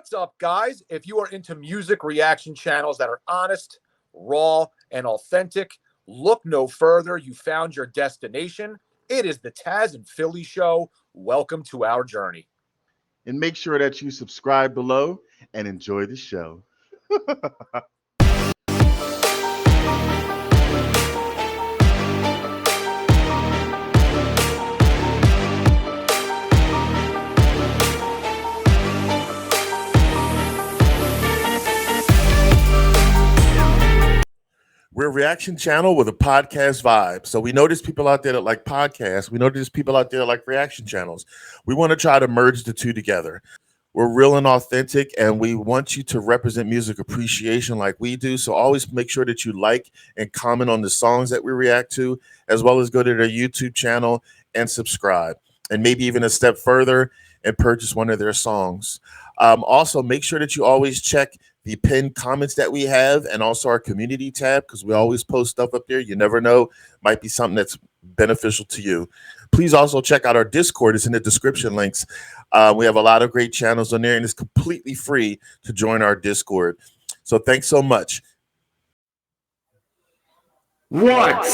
What's up, guys? If you are into music reaction channels that are honest, raw, and authentic, look no further. You found your destination. It is the Tazzz and Philly Show. Welcome to our journey. And make sure that you subscribe below and enjoy the show. We're a reaction channel with a podcast vibe. So we know there's people out there that like podcasts. We know there's people out there that like reaction channels. We want to try to merge the two together. We're real and authentic, and we want you to represent music appreciation like we do. So always make sure that you like and comment on the songs that we react to, as well as go to their YouTube channel and subscribe. And maybe even a step further and purchase one of their songs. Also, make sure that you always check the pinned comments that we have and also our community tab, because we always post stuff up there. You never know, might be something that's beneficial to you. Please also check out our Discord. It's in the description links. We have a lot of great channels on there, and it's completely free to join our Discord. So thanks so much. What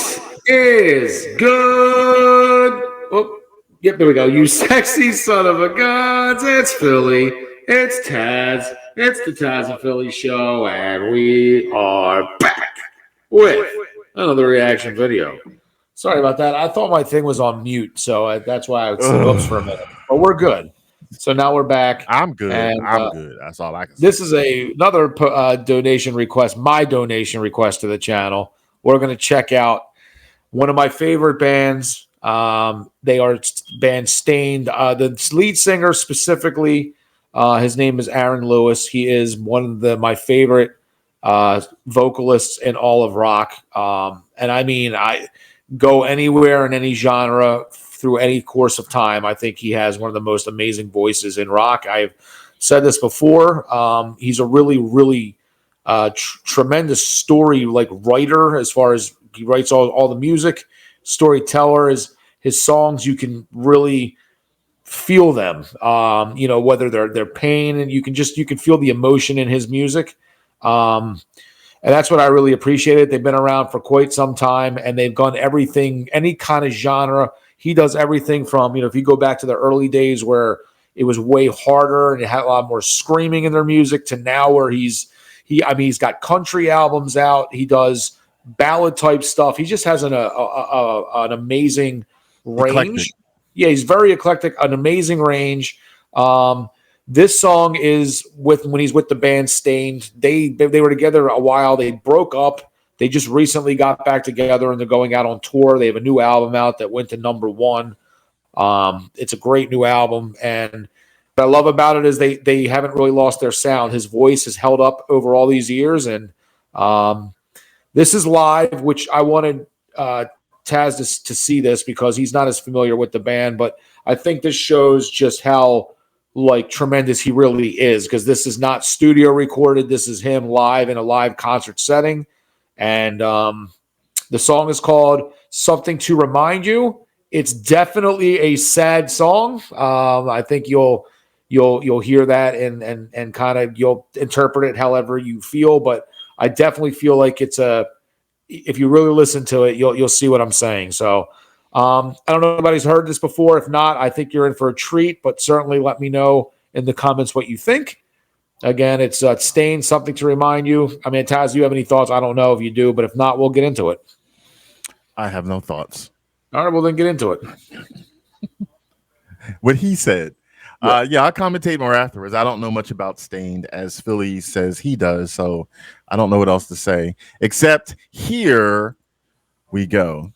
is good? Oh, yep, there we go. You sexy son of a guns. It's Philly. It's Tazzz. It's the Tazzz and Philly Show, and we are back with another reaction video. Sorry about that. I thought my thing was on mute, so that's why I was for a minute. But we're good. So now we're back. I'm good. And, I'm good. That's all I can say. This is another donation request, my donation request to the channel. We're going to check out one of my favorite bands. They are band Stained. The lead singer specifically, his name is Aaron Lewis. He is one of my favorite vocalists in all of rock. And I mean, I go anywhere in any genre through any course of time. I think he has one of the most amazing voices in rock. I've said this before. He's a really, really tremendous story writer, as far as he writes all the music. Storyteller is his songs. You can really feel them, whether they're pain, and you can feel the emotion in his music. And that's what I really appreciated. They've been around for quite some time, and they've done everything, any kind of genre. He does everything from, if you go back to the early days where it was way harder and it had a lot more screaming in their music, to now where he's got country albums out. He does ballad type stuff. He just has an amazing range. Eclectic. Yeah, he's very eclectic, an amazing range. This song is when he's with the band Stained. They were together a while. They broke up. They just recently got back together, and they're going out on tour. They have a new album out that went to #1. It's a great new album, and what I love about it is they haven't really lost their sound. His voice has held up over all these years, and this is live, which I wanted Tazzz to see this because he's not as familiar with the band, but I think this shows just how tremendous he really is, because this is not studio recorded. This is him live in a live concert setting. And the song is called Something to Remind You. It's definitely a sad song. I think you'll hear that and kind of you'll interpret it however you feel, but I definitely feel like it's if you really listen to it, you'll see what I'm saying. So I don't know if anybody's heard this before. If not, I think you're in for a treat, but certainly let me know in the comments what you think. Again, it's Stained, Something to Remind You. I mean, Tazzz, do you have any thoughts? I don't know if you do, but if not, we'll get into it. I have no thoughts. All right, well, then get into it. What he said. Yeah, I'll commentate more afterwards. I don't know much about Stained, as Philly says he does, so I don't know what else to say, except here we go.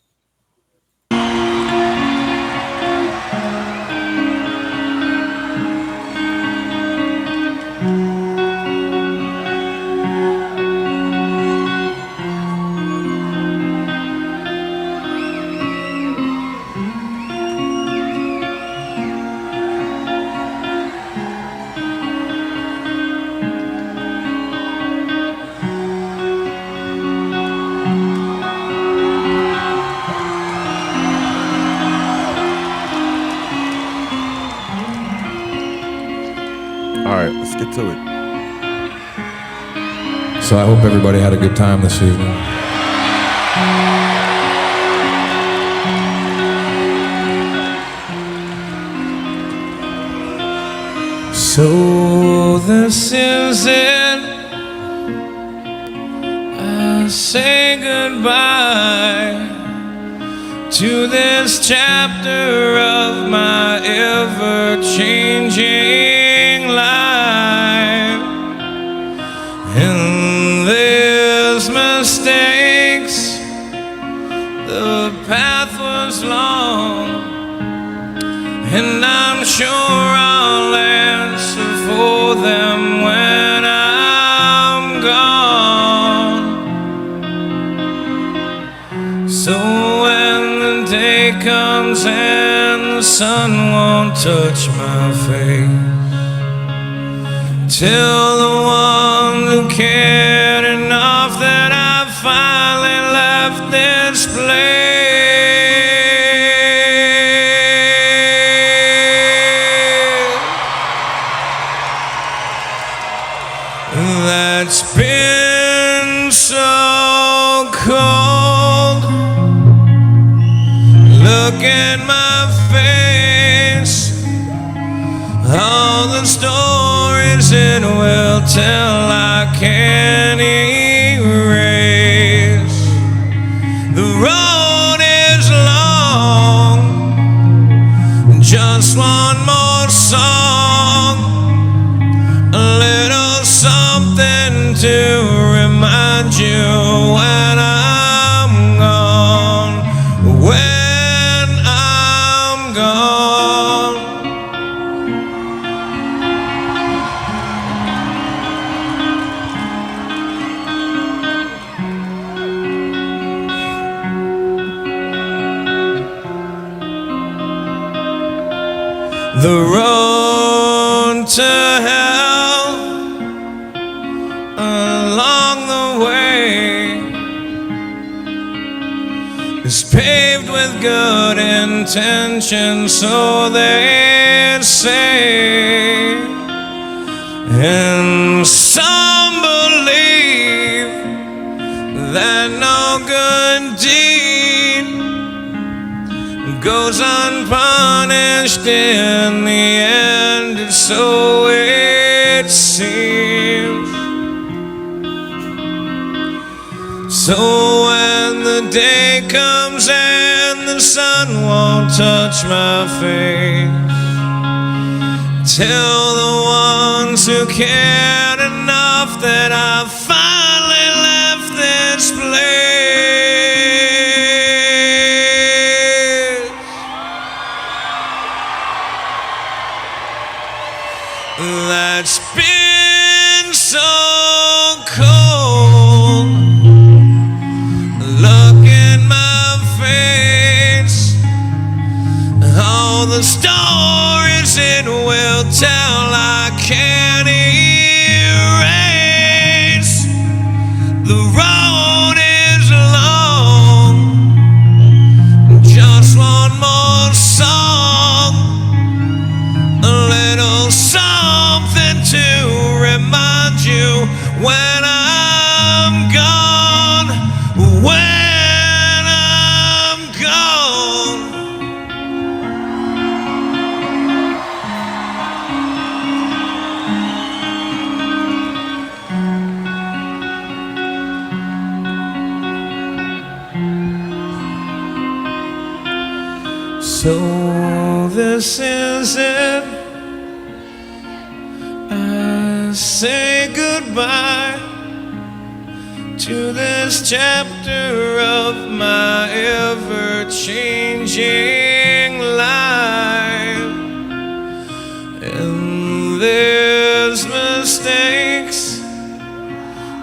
to it. So I hope everybody had a good time this evening. So this is it. I say goodbye to this chapter of my ever-changing life. And there's mistakes, the path was long, and I'm sure I'll answer for them when I'm gone. So when the day comes and the sun won't touch my face, tell the one who cared enough that I finally left this place. That's been so cold. Look at my face, all the stories it will tell I can't erase. The road is long, just one more song, a little something to remind you when I'm gone, when I'm gone. The road to hell along the way is paved with good intentions, so they say, and some believe that no good deed goes unpunished in the end, and so it seems. So when the day comes and the sun won't touch my face, tell the ones who cared enough that I finally left this place. That's been so cold. Look in my face, all the stories it will tell I can't erase. The road is long, just one more song, a little something to remind you when I'm gone, when I'm gone. So this is it. I say goodbye to this chapter of my ever-changing life. And there's mistakes,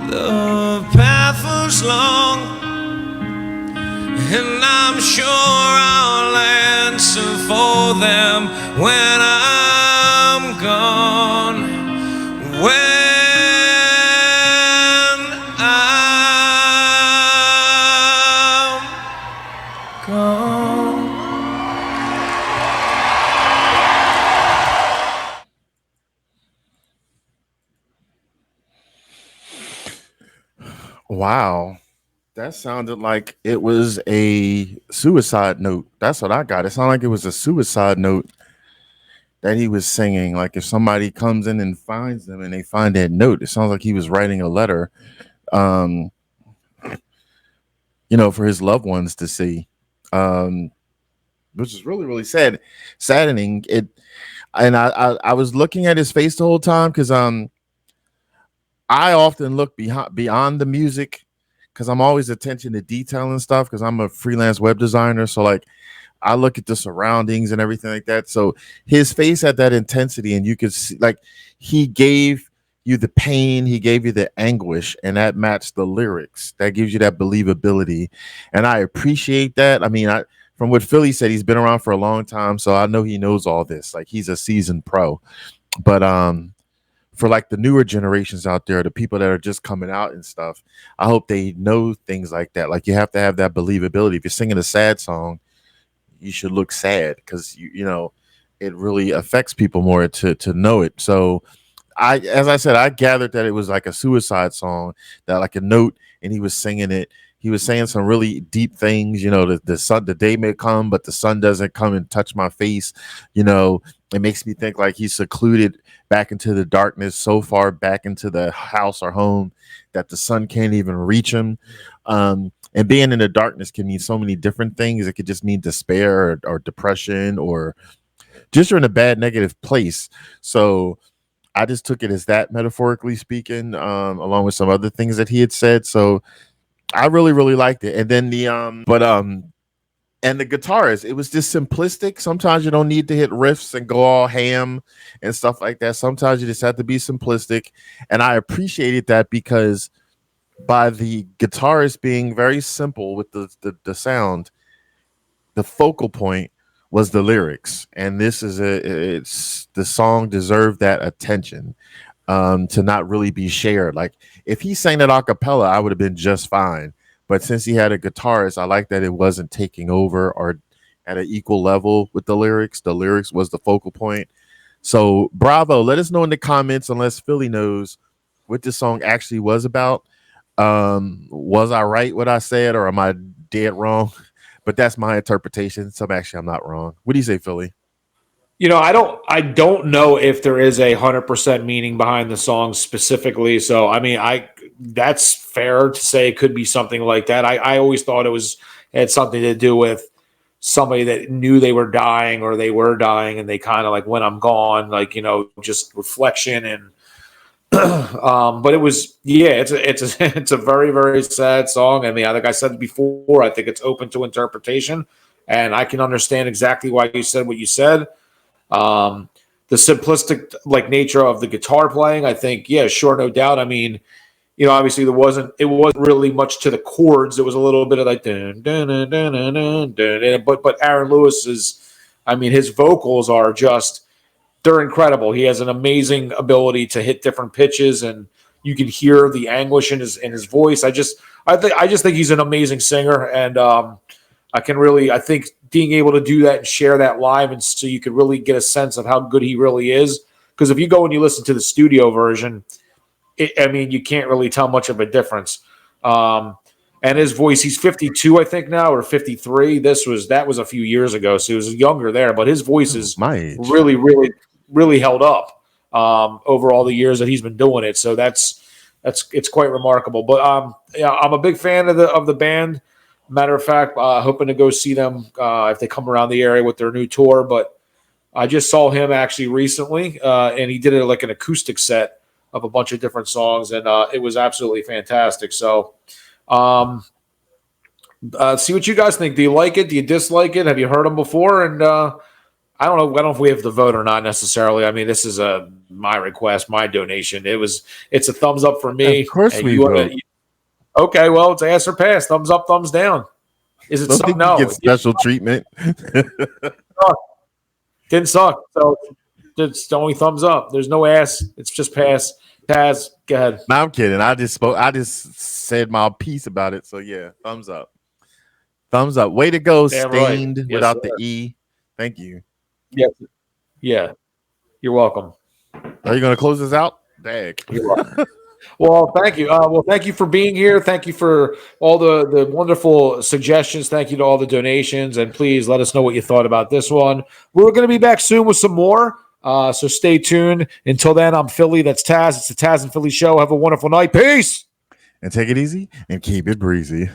the path was long, and I'm sure I'll answer for them when I'm gone, when I'm gone. Wow. That sounded like it was a suicide note. That's what I got. It sounded like it was a suicide note that he was singing. Like if somebody comes in and finds them and they find that note, it sounds like he was writing a letter, um, for his loved ones to see, which is really, really saddening. And I was looking at his face the whole time because I often look beyond the music because I'm always attention to detail and stuff because I'm a freelance web designer. So like I look at the surroundings and everything like that. So his face had that intensity and you could see like he gave you the pain, he gave you the anguish, and that matched the lyrics. That gives you that believability. And I appreciate that. I mean, from what Philly said, he's been around for a long time. So I know he knows all this. Like he's a seasoned pro. But for like the newer generations out there, the people that are just coming out and stuff, I hope they know things like that. Like you have to have that believability. If you're singing a sad song, you should look sad because it really affects people more to know it. So as I said, I gathered that it was like a suicide song, that like a note, and he was singing it. He was saying some really deep things, the day may come, but the sun doesn't come and touch my face. It makes me think like he's secluded back into the darkness, so far back into the house or home that the sun can't even reach him. And being in the darkness can mean so many different things. It could just mean despair or depression, or just you're in a bad negative place. So I just took it as that, metaphorically speaking, along with some other things that he had said. So I really, really liked it. And then and the guitarist, it was just simplistic. Sometimes you don't need to hit riffs and go all ham and stuff like that. Sometimes you just have to be simplistic. And I appreciated that because by the guitarist being very simple with the sound, the focal point was the lyrics. And the song deserved that attention. To not really be shared. Like if he sang that a cappella, I would have been just fine. But since he had a guitarist, I like that it wasn't taking over or at an equal level with the lyrics. The lyrics was the focal point. So bravo. Let us know in the comments, unless Philly knows, what this song actually was about. Was I right what I said, or am I dead wrong? But that's my interpretation. So actually I'm not wrong. What do you say, Philly? I don't know if there is 100% meaning behind the song specifically. So, I mean, that's fair to say it could be something like that. I always thought it had something to do with somebody that knew they were dying or they were dying and they kind of like, when I'm gone, like, just reflection and, but it was, it's a very, very sad song. I mean, like I said before, I think it's open to interpretation and I can understand exactly why you said what you said. The simplistic nature of the guitar playing, I think, yeah, sure, no doubt. I mean, obviously it wasn't really much to the chords. It was a little bit of like dun, dun, dun, dun, dun, dun, dun, but Aaron Lewis his vocals are they're incredible. He has an amazing ability to hit different pitches and you can hear the anguish in his voice. I just think he's an amazing singer and I think being able to do that and share that live, and so you could really get a sense of how good he really is. Because if you go and you listen to the studio version, you can't really tell much of a difference. And his voice, he's 52, I think now, or 53. That was a few years ago, so he was younger there. But his voice is really, really, really held up over all the years that he's been doing it. So it's quite remarkable. But I'm a big fan of the band. Matter of fact, hoping to go see them if they come around the area with their new tour. But I just saw him actually recently, and he did it like an acoustic set of a bunch of different songs, and it was absolutely fantastic. So see what you guys think. Do you like it? Do you dislike it? Have you heard him before? And I don't know if we have to vote or not necessarily. I mean, this is my request, my donation. It's a thumbs up for me. Of course we vote. Okay, well, it's ass or pass. Thumbs up, thumbs down. Is it something? No. Get special treatment. Didn't suck. So it's only thumbs up. There's no ass. It's just pass. Tazzz, go ahead. No, I'm kidding. I just said my piece about it. So yeah, thumbs up. Thumbs up. Way to go, Damn Stained right. without Yes, the E. Thank you. Yes. Yeah. You're welcome. Are you going to close this out? Dag. You're welcome. Well, thank you. Thank you for being here. Thank you for all the wonderful suggestions. Thank you to all the donations. And please let us know what you thought about this one. We're going to be back soon with some more. So stay tuned. Until then, I'm Philly. That's Tazzz. It's the Tazzz and Philly Show. Have a wonderful night. Peace. And take it easy and keep it breezy.